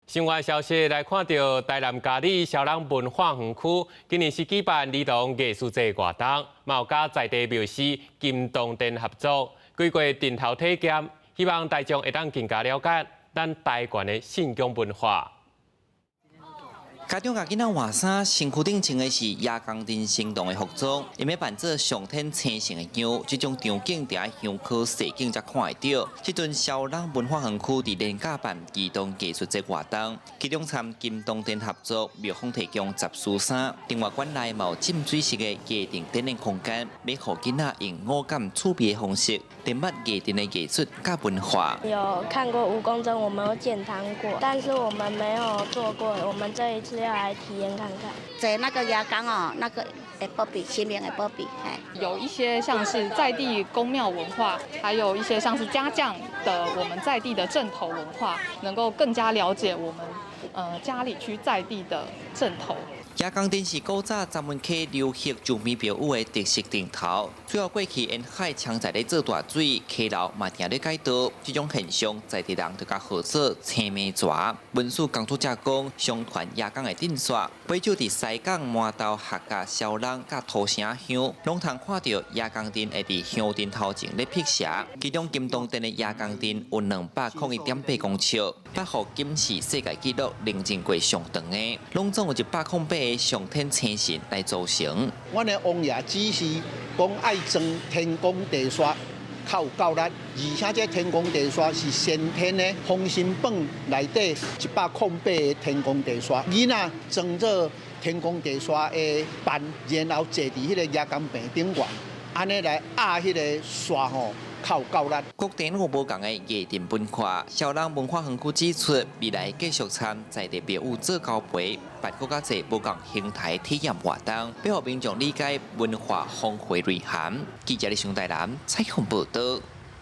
新外消息来看到，台南嘉义小人文化园区今年是举办儿童艺术节活动，嘛有甲在地庙师金东店合作，规个店头体验，希望大众会当更加了解咱台湾的信仰文化。 家长甲囡仔换衫，身躯顶穿的是亚钢钉行动的服装，因要扮做上天生成的羊，这种场景伫喺乡区市景才看会到。这顿小人文化园区伫连假办儿童艺术节活动，其中参金东店合作，庙方提供集书衫，庭外馆内有浸水式的艺定展览空间，要互囡仔用五感触别的方式，联捌艺定的艺术甲文化。有看过蜈蚣针，我们有检汤过，但是我们没有做过，我们这一次要来体验看看。在那个牙缸哦，那个波比，新名的波比，哎，有一些像是在地宫庙文化，还有一些像是家将的我们在地的镇头文化，能够更加了解我们嘉里区在地的镇头。 亚钢钉是古早咱们溪流行住民庙宇的特色顶头，最后过去沿海常在咧做大水，溪流嘛定咧改道，这种现象在地人就甲号做青面蛇。文书工作者讲，相传亚钢的顶刷，每就伫西港、麻豆、客家、小人、甲土城乡，拢通看到亚钢钉会伫乡顶头前咧辟邪。其中金东店的亚钢钉有201.8公尺，八号金氏世界纪录认证过上长的，拢总有108。 上天成神来造成。阮的王爷只是讲爱装天公地煞，较有够力，而且这天公地煞是先天的封神榜内底108个天公地煞，囡仔装做天公地煞的板，然后坐伫迄个亚钢病顶悬，安尼来压迄个煞吼。 靠够力。各地有无同的艺定文化，小人文化园区指出，未来继续参在地庙宇做交陪，办更加侪无同形态体验活动，要互民众理解文化峰回内涵。记者李上台南采访报道。